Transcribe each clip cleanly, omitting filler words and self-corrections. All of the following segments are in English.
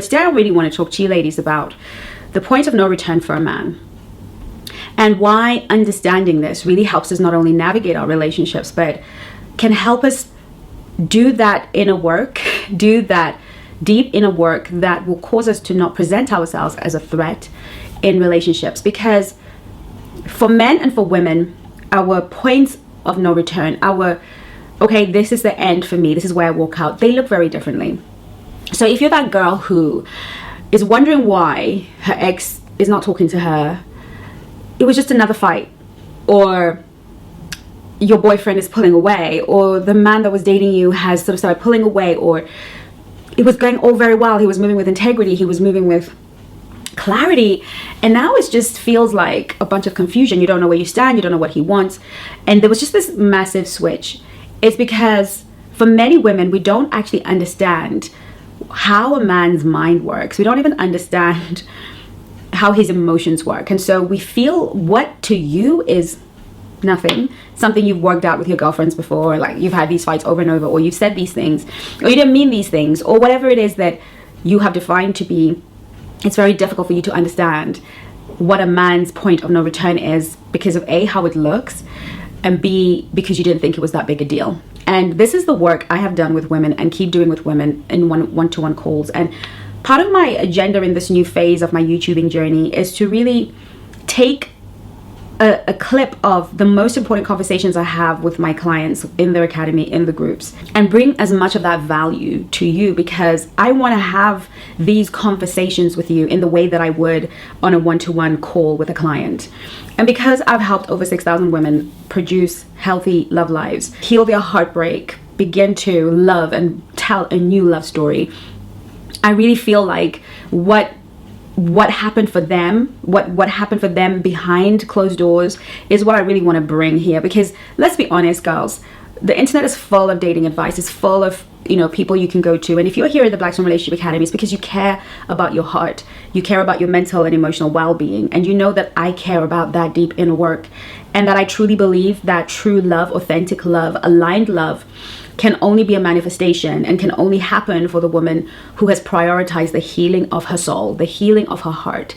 today I really want to talk to you ladies about the point of no return for a man, and why understanding this really helps us not only navigate our relationships, but can help us do that inner work, do that deep inner work that will cause us to not present ourselves as a threat in relationships. Because for men and for women, our points of no return, our, okay, this is the end for me, this is where I walk out, they look very differently. So if you're that girl who is wondering why her ex is not talking to her, it was just another fight, or your boyfriend is pulling away, or the man that was dating you has sort of started pulling away, or it was going all very well, he was moving with integrity, he was moving with clarity, and now it just feels like a bunch of confusion. You don't know where you stand, you don't know what he wants, and there was just this massive switch. It's because for many women, we don't actually understand how a man's mind works. We don't even understand how his emotions work, and so we feel what to you is nothing, something you've worked out with your girlfriends before, like you've had these fights over and over, or you've said these things, or you didn't mean these things, or whatever it is that you have defined to be. It's very difficult for you to understand what a man's point of no return is, because of A, how it looks, and B, because you didn't think it was that big a deal. And this is the work I have done with women and keep doing with women in one-to-one calls. And part of my agenda in this new phase of my YouTubing journey is to really take a clip of the most important conversations I have with my clients in their academy, in the groups, and bring as much of that value to you, because I want to have these conversations with you in the way that I would on a one-to-one call with a client. And because I've helped over 6,000 women produce healthy love lives, heal their heartbreak, begin to love and tell a new love story, I really feel like what happened for them, what happened for them behind closed doors is what I really want to bring here. Because let's be honest, girls, the internet is full of dating advice. It's full of, you know, people you can go to. And if you're here at the Black Swan Relationship Academy, it's because you care about your heart. You care about your mental and emotional well-being. And you know that I care about that deep inner work. And that I truly believe that true love, authentic love, aligned love can only be a manifestation and can only happen for the woman who has prioritized the healing of her soul, the healing of her heart.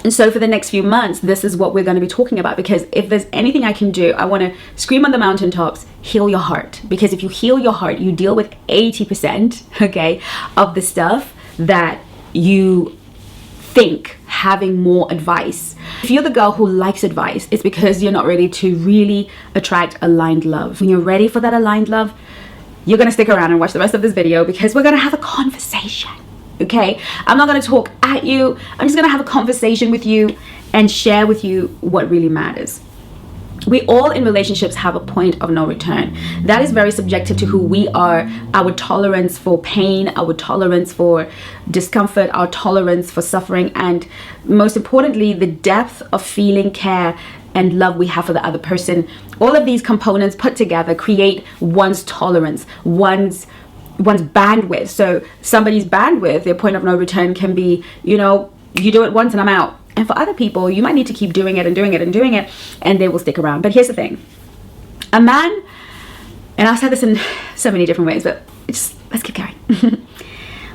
And so for the next few months, this is what we're going to be talking about, because if there's anything I can do, I want to scream on the mountaintops, heal your heart. Because if you heal your heart, you deal with 80%, okay, of the stuff that you think having more advice. If you're the girl who likes advice, it's because you're not ready to really attract aligned love. When you're ready for that aligned love, you're going to stick around and watch the rest of this video, because we're going to have a conversation. Okay, I'm not going to talk at you. I'm just going to have a conversation with you and share with you what really matters. We all in relationships have a point of no return. That is very subjective to who we are, our tolerance for pain, our tolerance for discomfort, our tolerance for suffering, and most importantly, the depth of feeling care and love we have for the other person. All of these components put together create one's tolerance, one's bandwidth. So somebody's bandwidth, their point of no return can be, you know, you do it once and I'm out. And for other people, you might need to keep doing it and doing it and doing it, and they will stick around. But here's the thing. A man, and I've said this in so many different ways, but let's keep going.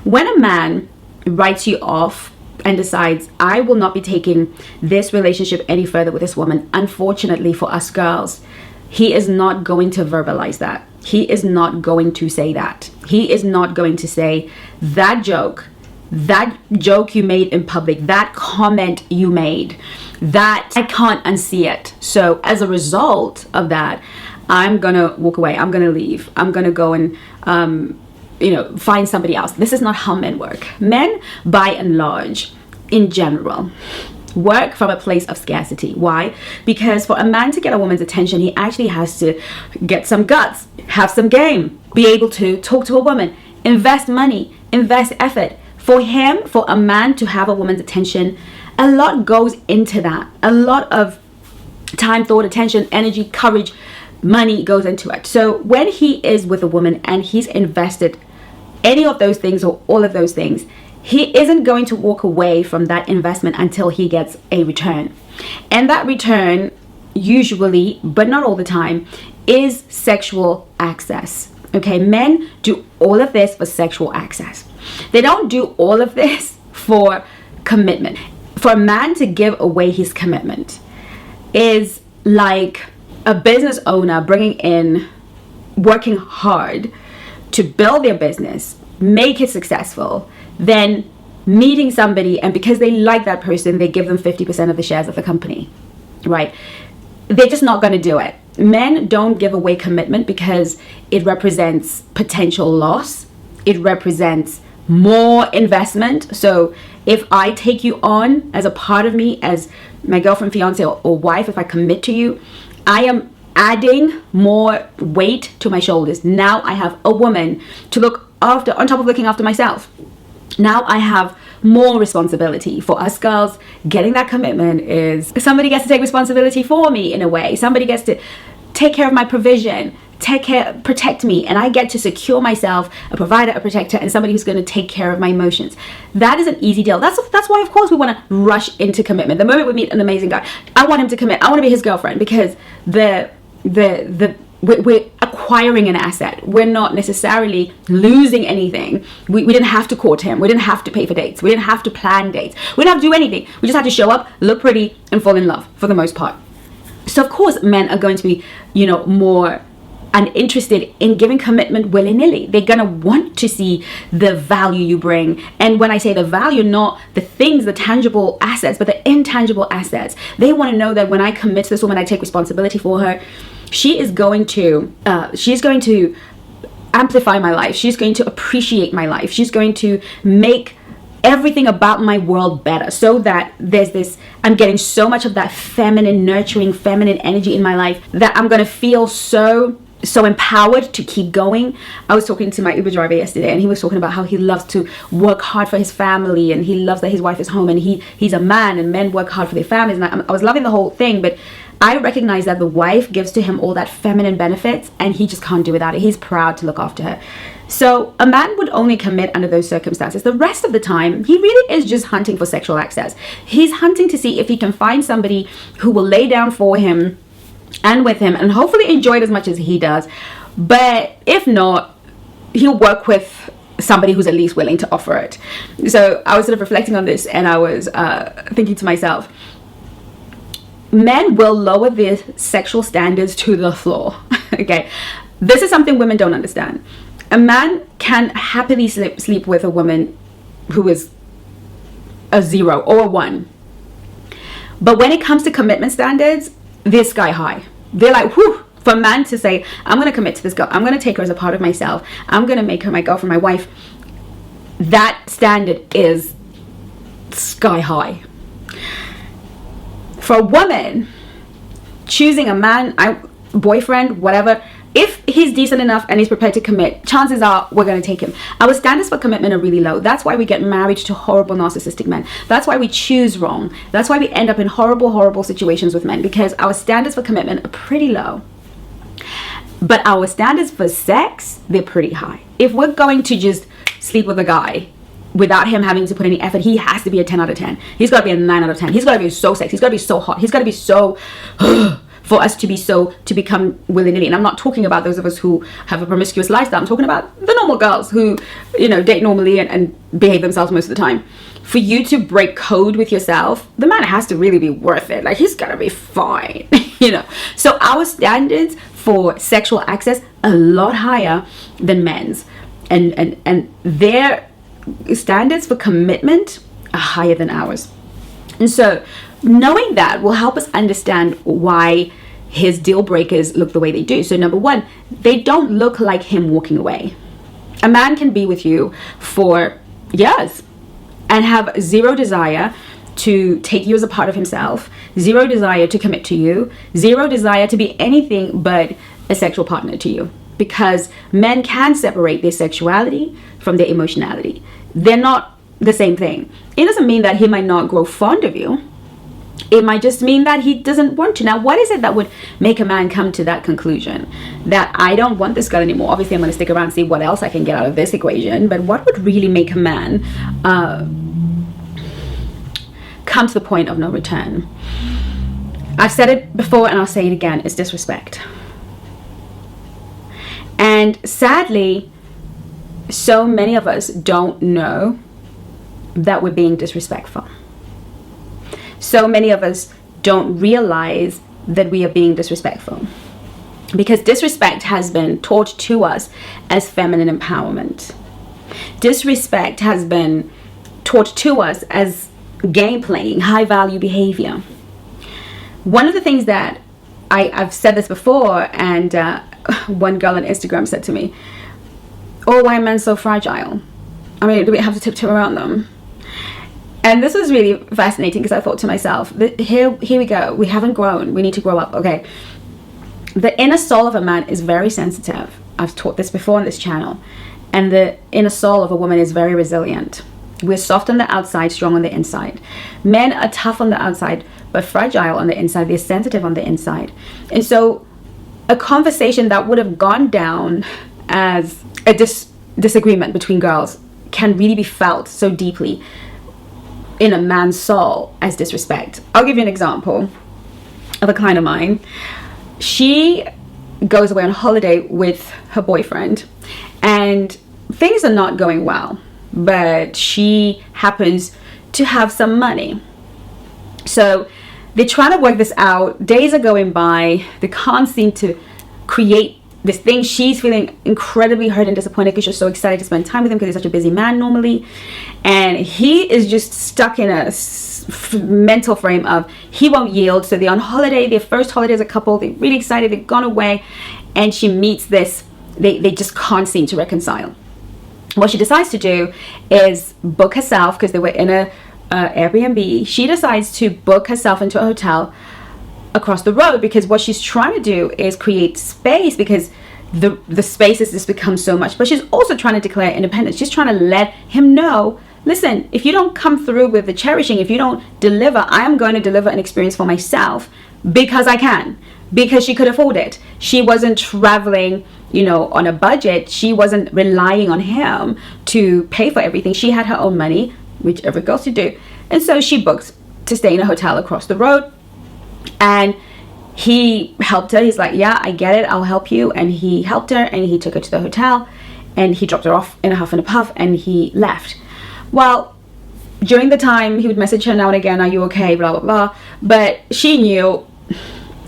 When a man writes you off and decides, I will not be taking this relationship any further with this woman, unfortunately for us girls, he is not going to verbalize that. He is not going to say that. He is not going to say that joke you made in public, that comment you made, that I can't unsee it. So as a result of that, I'm gonna walk away, I'm gonna leave, I'm gonna go and find somebody else. This is not how men work. Men, by and large, in general, work from a place of scarcity. Why? Because for a man to get a woman's attention, he actually has to get some guts, have some game, be able to talk to a woman, invest money, invest effort. For a man to have a woman's attention, a lot goes into that. A lot of time, thought, attention, energy, courage, money goes into it. So when he is with a woman and he's invested any of those things or all of those things, he isn't going to walk away from that investment until he gets a return. And that return, usually, but not all the time, is sexual access. Okay, men do all of this for sexual access. They don't do all of this for commitment. For a man to give away his commitment is like a business owner working hard to build their business, make it successful, then meeting somebody, and because they like that person, they give them 50% of the shares of the company, right? They're just not going to do it. Men don't give away commitment because it represents potential loss. It represents more investment. So if I take you on as a part of me, as my girlfriend, fiance, or wife, if I commit to you, I am adding more weight to my shoulders. Now I have a woman to look after, on top of looking after myself. Now I have more responsibility. For us girls, getting that commitment is somebody gets to take responsibility for me in a way. Somebody gets to take care of my provision, protect me, and I get to secure myself a provider, a protector, and somebody who's going to take care of my emotions. That is an easy deal. That's why, of course, we want to rush into commitment. The moment we meet an amazing guy, I want him to commit. I want to be his girlfriend, because we're acquiring an asset. We're not necessarily losing anything. We didn't have to court him. We didn't have to pay for dates. We didn't have to plan dates. We didn't have to do anything. We just had to show up, look pretty, and fall in love for the most part. So of course, men are going to be, more uninterested in giving commitment willy-nilly. They're going to want to see the value you bring. And when I say the value, not the things, the tangible assets, but the intangible assets. They want to know that when I commit to this woman, I take responsibility for her. She's going to amplify my life. She's going to appreciate my life. She's going to make everything about my world better, so that I'm getting so much of that feminine, nurturing, feminine energy in my life that I'm going to feel so empowered to keep going. I was talking to my Uber driver yesterday, and he was talking about how he loves to work hard for his family, and he loves that his wife is home, and he's a man, and men work hard for their families. And I was loving the whole thing, but I recognize that the wife gives to him all that feminine benefits, and he just can't do without it. He's proud to look after her. So a man would only commit under those circumstances. The rest of the time, he really is just hunting for sexual access. He's hunting to see if he can find somebody who will lay down for him and with him, and hopefully enjoy it as much as he does. But if not, he'll work with somebody who's at least willing to offer it. So I was sort of reflecting on this, and I was thinking to myself, men will lower their sexual standards to the floor. Okay, this is something women don't understand. A man can happily sleep with a woman who is a 0 or a 1. But when it comes to commitment standards, they're sky high. They're like, whew, for a man to say, I'm going to commit to this girl. I'm going to take her as a part of myself. I'm going to make her my girlfriend, my wife. That standard is sky high. For a woman, choosing a man, boyfriend, whatever, if he's decent enough and he's prepared to commit, chances are we're going to take him. Our standards for commitment are really low. That's why we get married to horrible narcissistic men. That's why we choose wrong. That's why we end up in horrible situations with men, because our standards for commitment are pretty low. But our standards for sex, they're pretty high. If we're going to just sleep with a guy without him having to put any effort, he has to be a 10 out of 10. He's got to be a 9 out of 10. He's got to be so sexy. He's got to be so hot. He's got to be so... for us to become willy-nilly. And I'm not talking about those of us who have a promiscuous lifestyle. I'm talking about the normal girls who, date normally and behave themselves most of the time. For you to break code with yourself, the man has to really be worth it. Like, he's gotta be fine, So our standards for sexual access are a lot higher than men's. And their standards for commitment are higher than ours. And so knowing that will help us understand why his deal breakers look the way they do. So number one, they don't look like him walking away. A man can be with you for years and have zero desire to take you as a part of himself, zero desire to commit to you, zero desire to be anything but a sexual partner to you. Because men can separate their sexuality from their emotionality. They're not the same thing. It doesn't mean that he might not grow fond of you. It might just mean that he doesn't want to. Now, what is it that would make a man come to that conclusion? That I don't want this girl anymore. Obviously, I'm going to stick around and see what else I can get out of this equation. But what would really make a man come to the point of no return? I've said it before and I'll say it again. It's disrespect. And And sadly, so many of us don't know that we're being disrespectful. So many of us don't realize that we are being disrespectful, because disrespect has been taught to us as feminine empowerment. Disrespect has been taught to us as game playing, high value behavior. One of the things that I've said this before, and one girl on Instagram said to me, "Oh, why are men so fragile? I mean, do we have to tiptoe around them?" And this was really fascinating, because I thought to myself, here we go. We haven't grown. We need to grow up. Okay. The inner soul of a man is very sensitive. I've taught this before on this channel. And the inner soul of a woman is very resilient. We're soft on the outside, strong on the inside. Men are tough on the outside, but fragile on the inside. They're sensitive on the inside. And so a conversation that would have gone down as a disagreement between girls can really be felt so deeply in a man's soul as disrespect. I'll give you an example of a client of mine. She goes away on holiday with her boyfriend, and things are not going well, but she happens to have some money. So they're trying to work this out. Days are going by. They can't seem to create this thing. She's feeling incredibly hurt and disappointed because she's so excited to spend time with him, because he's such a busy man normally. And he is just stuck in a mental frame of he won't yield. So they're on holiday, their first holiday as a couple. They're really excited. They've gone away. And she meets this. They just can't seem to reconcile. What she decides to do is book herself, because they were in a Airbnb. She decides to book herself into a hotel across the road, because what she's trying to do is create space, because the space has just become so much. But she's also trying to declare independence. She's trying to let him know, listen, if you don't come through with the cherishing, if you don't deliver, I am going to deliver an experience for myself, because I can, because she could afford it. She wasn't traveling, on a budget. She wasn't relying on him to pay for everything. She had her own money, which every girl should do. And so she booked to stay in a hotel across the road. And he helped her. He's like, yeah, I get it, I'll help you. And he helped her, and he took her to the hotel, and he dropped her off in a huff and a puff, and he left. Well, during the time, he would message her now and again, are you okay, blah, blah, blah. But she knew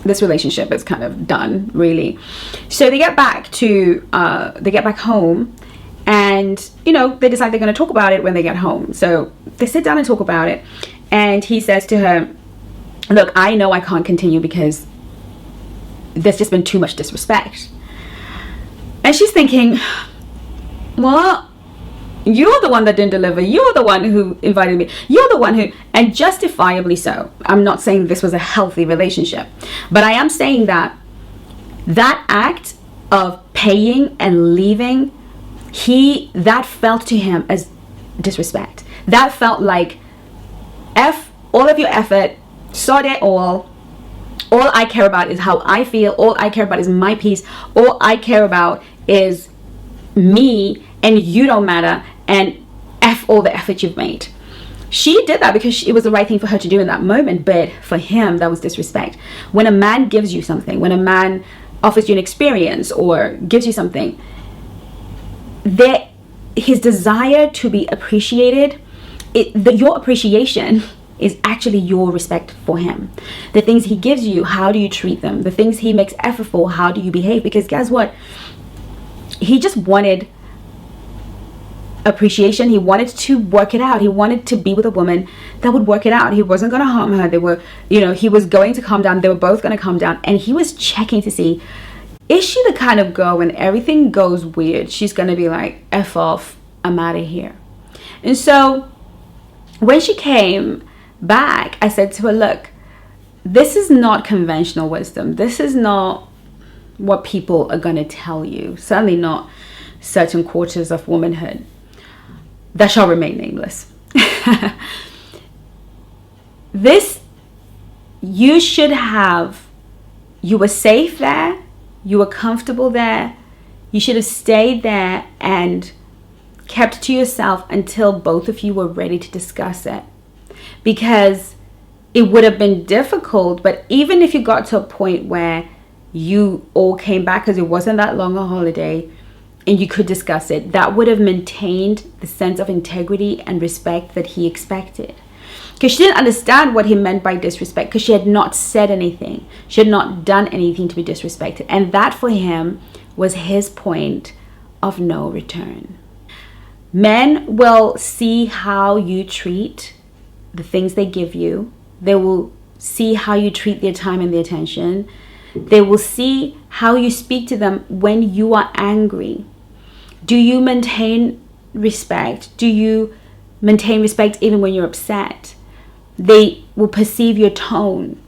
this relationship is kind of done, really. So they get back home, and, they decide they're going to talk about it when they get home. So they sit down and talk about it. And he says to her, look, I know I can't continue because there's just been too much disrespect. And she's thinking, well, you're the one that didn't deliver. You're the one who invited me. You're the one who, and justifiably so. I'm not saying this was a healthy relationship, but I am saying that act of paying and leaving, that felt to him as disrespect. That felt like, F all of your effort, sod it all I care about is how I feel. All I care about is my peace. All I care about is me, and you don't matter, and F all the effort you've made. She did that because it was the right thing for her to do in that moment, but for him, that was disrespect. When a man gives you something, when a man offers you an experience or gives you something, his desire to be appreciated, your appreciation is actually your respect for him. The things he gives you, how do you treat them? The things he makes effort for, how do you behave? Because guess what? He just wanted appreciation. He wanted to work it out. He wanted to be with a woman that would work it out. He wasn't going to harm her. He was going to calm down. They were both going to calm down. And he was checking to see, is she the kind of girl when everything goes weird, she's going to be like, F off, I'm out of here. And so when she came back, I said to her, look, this is not conventional wisdom. This is not what people are going to tell you. Certainly not certain quarters of womanhood that shall remain nameless. You were safe there. You were comfortable there. You should have stayed there and kept to yourself until both of you were ready to discuss it. Because it would have been difficult, but even if you got to a point where you all came back, because it wasn't that long a holiday, and you could discuss it, that would have maintained the sense of integrity and respect that he expected. Because she didn't understand what he meant by disrespect, because she had not said anything. She had not done anything to be disrespected. And that for him was his point of no return. Men will see how you treat the things they give you. They will see how you treat their time and their attention. They will see how you speak to them when you are angry. Do you maintain respect? Do you maintain respect even when you're upset? They will perceive your tone,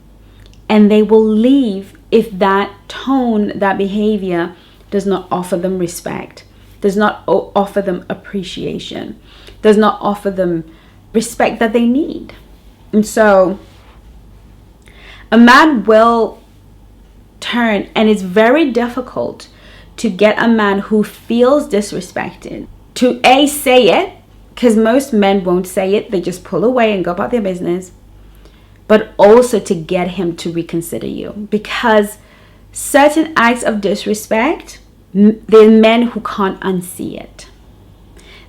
and they will leave if that tone, that behavior does not offer them respect, does not offer them appreciation, does not offer them respect that they need. And so a man will turn, and it's very difficult to get a man who feels disrespected to say it, because most men won't say it. They just pull away and go about their business. But also to get him to reconsider you, because certain acts of disrespect, there are men who can't unsee it.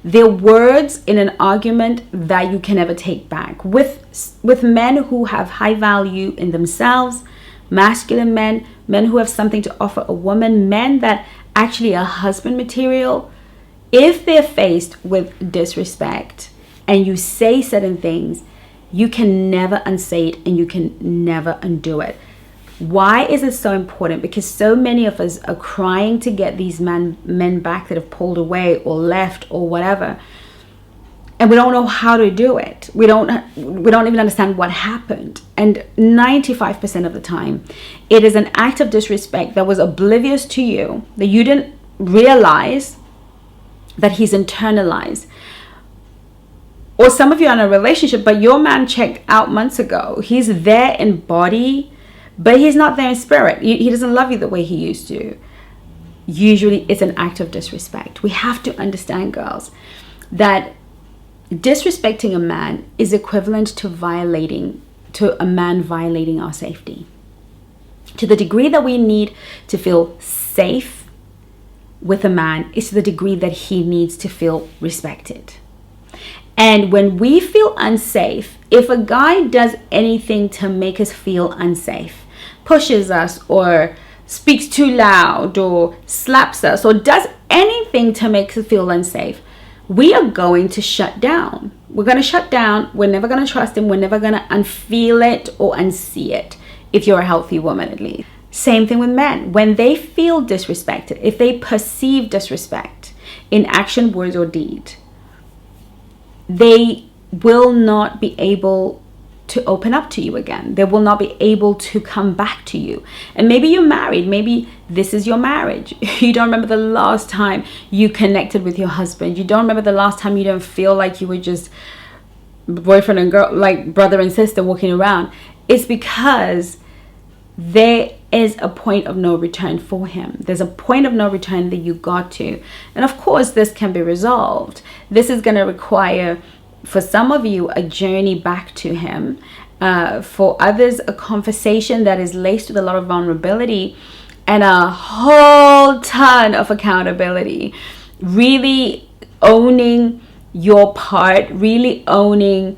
They're words in an argument that you can never take back. With men who have high value in themselves, masculine men, men who have something to offer a woman, men that actually are husband material, if they're faced with disrespect and you say certain things, you can never unsay it and you can never undo it. Why is it so important? Because so many of us are crying to get these men back that have pulled away or left or whatever, and we don't know how to do it. We don't even understand what happened. And 95% of the time, it is an act of disrespect that was oblivious to you, that you didn't realize that he's internalized. Or some of you are in a relationship, but your man checked out months ago. He's there in body, but he's not there in spirit. He doesn't love you the way he used to. Usually it's an act of disrespect. We have to understand, girls, that disrespecting a man is equivalent to a man violating our safety. To the degree that we need to feel safe with a man is to the degree that he needs to feel respected. And when we feel unsafe, if a guy does anything to make us feel unsafe, pushes us or speaks too loud or slaps us or does anything to make us feel unsafe, we are going to shut down. We're going to shut down. We're never going to trust him. We're never going to unfeel it or unsee it, if you're a healthy woman at least. Same thing with men. When they feel disrespected, if they perceive disrespect in action, words, or deed, they will not be able to open up to you again. They will not be able to come back to you. And maybe you're married. Maybe this is your marriage. You don't remember the last time you connected with your husband. You don't remember the last time you don't feel like you were just boyfriend and girl, like brother and sister walking around. It's because there is a point of no return for him. There's a point of no return that you got to. And of course, this can be resolved. This is going to require, for some of you, a journey back to him. For others, a conversation that is laced with a lot of vulnerability and a whole ton of accountability. Really owning your part, really owning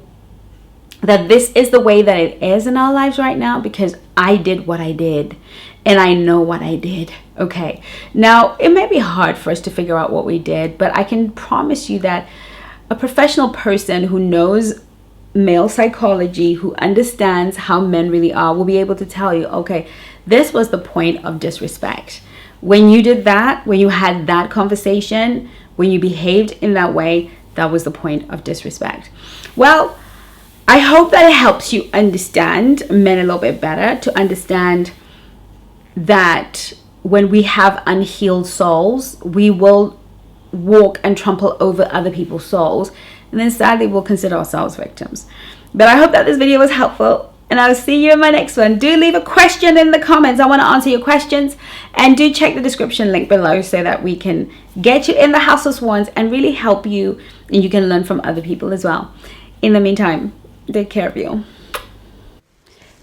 that this is the way that it is in our lives right now because I did what I did and I know what I did. Okay, now it may be hard for us to figure out what we did, but I can promise you that a professional person who knows male psychology, who understands how men really are, will be able to tell you, okay, this was the point of disrespect. When you did that, when you had that conversation, when you behaved in that way, that was the point of disrespect. Well, I hope that it helps you understand men a little bit better, to understand that when we have unhealed souls, we will walk and trample over other people's souls, and then sadly we'll consider ourselves victims. But I hope that this video was helpful, and I'll see you in my next one. Do leave a question in the comments. I want to answer your questions, and do check the description link below so that we can get you in the House of Swans and really help you, and you can learn from other people as well. In the meantime, take care of you.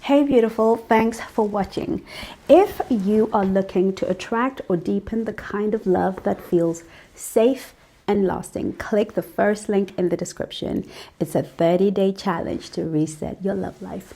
Hey beautiful, thanks for watching. If you are looking to attract or deepen the kind of love that feels safe and lasting, click the first link in the description. It's a 30-day challenge to reset your love life.